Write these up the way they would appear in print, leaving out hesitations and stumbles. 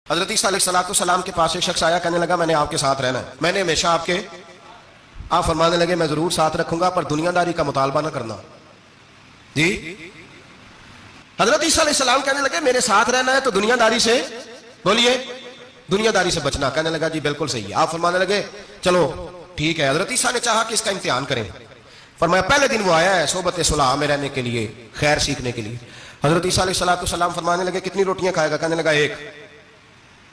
حضرت عیسیٰ علیہ السلام کے پاس ایک شخص آیا، کہنے لگا میں نے آپ کے ساتھ رہنا ہے، میں نے ہمیشہ آپ فرمانے لگے میں ضرور ساتھ رکھوں گا پر دنیا داری کا مطالبہ نہ کرنا. جی حضرت عیسیٰ علیہ السلام کہنے لگے میرے ساتھ رہنا ہے تو دنیا داری سے، بولیے دنیا داری سے بچنا. کہنے لگا جی بالکل صحیح ہے. آپ فرمانے لگے چلو ٹھیک ہے. حضرت عیسیٰ نے چاہا کہ اس کا امتحان کریں. فرمایا پہلے دن وہ آیا ہے صحبت صلح میں رہنے کے لیے، خیر سیکھنے کے لیے. حضرت عیسیٰ علیہ السلام فرمانے لگے کتنی روٹیاں کھائے گا؟ کہنے لگا ایک.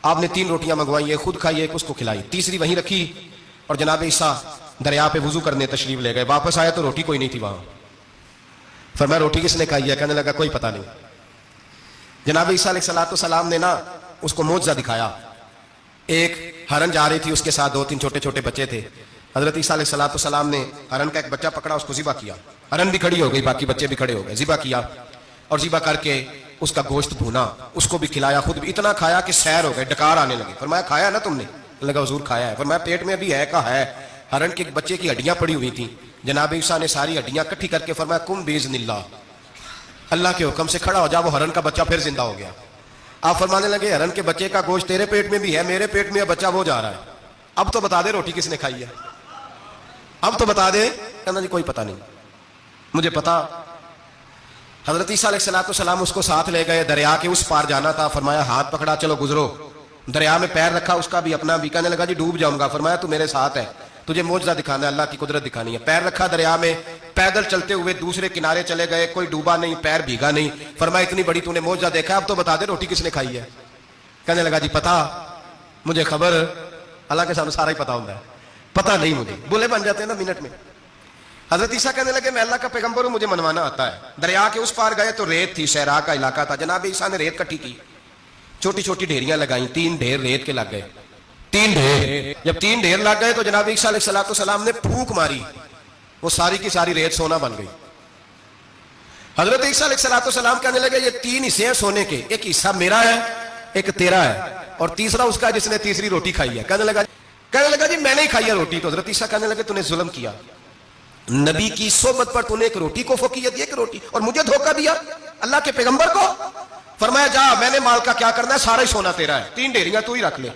آپ نے 3 روٹیاں منگوائی، ایک خود کھائی ایک اس کو کھلائی، تیسری وہیں رکھی اور جناب عیسیٰ دریا پہ وضو کرنے تشریف لے گئے. واپس آیا تو روٹی کوئی نہیں تھی وہاں. فرمایا روٹی کس نے کھائی ہے؟ کہنے لگا کوئی پتہ نہیں. جناب عیسیٰ علیہ السلام نے نا اس کو معجزہ دکھایا. ایک ہرن جا رہی تھی، اس کے ساتھ 2-3 چھوٹے چھوٹے بچے تھے. حضرت عیسیٰ علیہ السلام نے ہرن کا ایک بچہ پکڑا، اس کو ذبح کیا. ہرن بھی کھڑی ہو گئی، باقی بچے بھی کھڑے ہو گئے. ذبح کیا اور ذبح کر کے اس کا گوشت بھونا، اس کو بھی کھلایا، خود بھی اتنا کھایا کہ سیر ہو گئے، ڈکار آنے لگے. فرمایا کھایا نا تم نے؟ لگا حضور کھایا ہے. فرمایا پیٹ میں ابھی ہے کا ہے. ہرن کے بچے کی ہڈیاں پڑی ہوئی تھیں. جناب عیسیٰ نے ساری ہڈیاں اکٹھی کر کے فرمایا کم باذن اللہ، اللہ کے حکم سے کھڑا ہو جا. وہ ہرن کا بچہ پھر زندہ ہو گیا. آپ فرمانے لگے ہرن کے بچے کا گوشت تیرے پیٹ میں بھی ہے، میرے پیٹ میں بچہ وہ جا رہا ہے. اب تو بتا دے روٹی کس نے کھائی ہے، اب تو بتا دے. کہنا جی کوئی پتہ نہیں، مجھے پتا. حضرت عیسیٰ علیہ السلام اس کو ساتھ لے گئے، دریا کے اس پار جانا تھا. فرمایا ہاتھ پکڑا چلو گزرو. دریا میں پیر رکھا اس کا بھی اپنا بھی. کہنے لگا جی ڈوب جاؤں گا. فرمایا تو میرے ساتھ ہے، تجھے معجزہ دکھانا ہے، اللہ کی قدرت دکھانی ہے. پیر رکھا دریا میں، پیدل چلتے ہوئے دوسرے کنارے چلے گئے. کوئی ڈوبا نہیں، پیر بھیگا نہیں. فرمایا اتنی بڑی تو نے معجزہ دیکھا، اب تو بتا دے روٹی کس نے کھائی ہے. کہنے لگا جی پتا مجھے خبر، اللہ کے سامنے سارا ہی پتا ہوتا ہے، پتا نہیں مجھے. بولے بن جاتے ہیں نا منٹ میں. حضرت عیسیٰ کہنے لگے میں اللہ کا پیغمبر ہوں، مجھے منوانا آتا ہے. دریا کے اس پار گئے تو ریت تھی، صحرا کا علاقہ تھا. جناب عیسیٰ نے ریت کٹھی کی، چھوٹی چھوٹی ڈھیریاں لگائیں. 3 ڈھیر ریت کے لگ گئے. 3 ڈھیر. جب 3 ڈھیر لگ گئے تو جناب عیسیٰ علیہ السلام نے پھونک ماری، وہ ساری کی ساری ریت سونا بن گئی. حضرت عیسیٰ علیہ السلام کہنے لگے یہ 3 حصے ہیں سونے کے، ایک حصہ میرا ہے، ایک تیرا ہے، اور تیسرا اس کا جس نے تیسری روٹی کھائی ہے. کہنے لگا جی میں نے ہی کھائی ہے روٹی. تو حضرت عیسیٰ کہنے لگے تو نے ظلم کیا، نبی کی صحبت پر تو نے ایک روٹی کو فوقیت دی، ایک روٹی، اور مجھے دھوکہ دیا اللہ کے پیغمبر کو. فرمایا جا میں نے مال کا کیا کرنا ہے، سارا ہی سونا تیرا ہے، 3 ڈھیریاں تو ہی رکھ لے.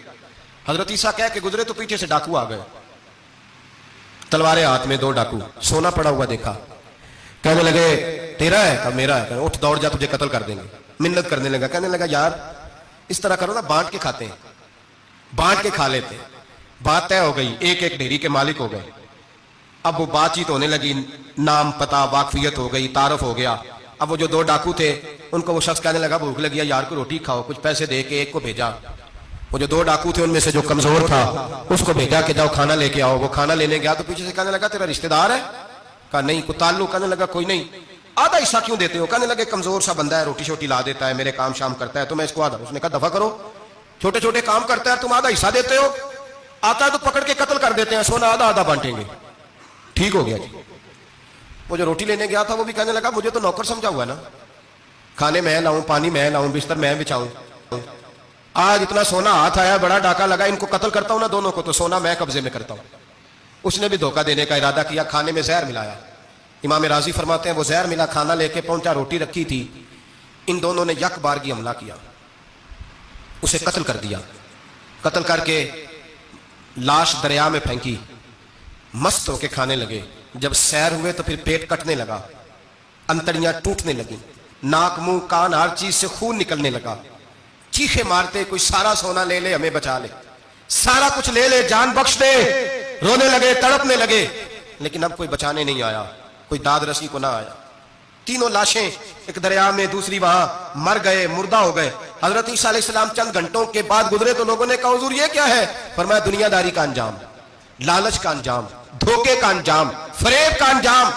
حضرت عیسیٰ کہہ کے گزرے تو پیچھے سے ڈاکو آ گئے، تلواریں ہاتھ میں، 2 ڈاکو، سونا پڑا ہوا دیکھا. کہنے لگے تیرا ہے؟ کہا میرا ہے. اٹھ دوڑ جا تجھے قتل کر دیں گے. منت کرنے لگا. کہنے لگا یار اس طرح کرو نا، بانٹ کے کھاتے ہیں، بانٹ کے کھا لیتے ہیں. بات طے ہو گئی، ایک ایک ڈھیری کے مالک ہو گئے. اب وہ بات چیت ہونے لگی، نام پتہ واقفیت ہو گئی، تعارف ہو گیا. اب وہ جو 2 ڈاکو تھے ان کو وہ شخص کہنے لگا بھوک لگی ہے یار کو روٹی کھاؤ. کچھ پیسے دے کے ایک کو بھیجا. وہ جو 2 ڈاکو تھے ان میں سے جو کمزور تھا اس کو بھیجا کہ جاؤ کھانا لے کے آؤ. وہ کھانا لینے گیا تو پیچھے سے کہنے لگا تیرا رشتہ دار ہے؟ کہا نہیں. کوئی تعلق؟ کہنے لگا کوئی نہیں. آدھا حصہ کیوں دیتے ہو؟ کہنے لگے کمزور سا بندہ ہے، روٹی شوٹی لا دیتا ہے، میرے کام شام کرتا ہے تو میں اس کو آدھا. اس نے کہا دفع کرو، چھوٹے چھوٹے کام کرتا ہے تم آدھا حصہ دیتے ہو، آتا ہے تو پکڑ کے قتل کر دیتے ہیں، سونا آدھا آدھا بانٹیں گے. ٹھیک ہو گیا جی. وہ جو روٹی لینے گیا تھا وہ بھی کہنے لگا مجھے تو نوکر سمجھا ہوا ہے نا، کھانے میں لاؤں، پانی میں لاؤں، بستر میں بچھاؤں. آج اتنا سونا ہاتھ آیا، بڑا ڈاکہ لگا، ان کو قتل کرتا ہوں نا دونوں کو، تو سونا میں قبضے میں کرتا ہوں. اس نے بھی دھوکہ دینے کا ارادہ کیا، کھانے میں زہر ملایا. امام راضی فرماتے ہیں وہ زہر ملا، کھانا لے کے پہنچا، روٹی رکھی تھی. ان دونوں نے یک بارگی حملہ کیا، اسے قتل کر دیا. قتل کر کے لاش دریا میں پھینکی. مست ہو کے کھانے لگے. جب سیر ہوئے تو پھر پیٹ کٹنے لگا، انتڑیاں ٹوٹنے لگی، ناک منہ کان ہر چیز سے خون نکلنے لگا. چیخے مارتے کوئی سارا سونا لے لے ہمیں بچا لے، سارا کچھ لے لے جان بخش دے. رونے لگے، تڑپنے لگے، لیکن اب کوئی بچانے نہیں آیا، کوئی داد رسی کو نہ آیا. 3 لاشیں، ایک دریا میں، دوسری وہاں، مر گئے، مردہ ہو گئے. حضرت عیسیٰ علیہ السلام چند گھنٹوں کے بعد گزرے تو لوگوں نے کہا حضور یہ کیا ہے؟ فرمایا دنیا داری کا انجام، لالچ کا انجام، دھوکے کا انجام، فریب کا انجام.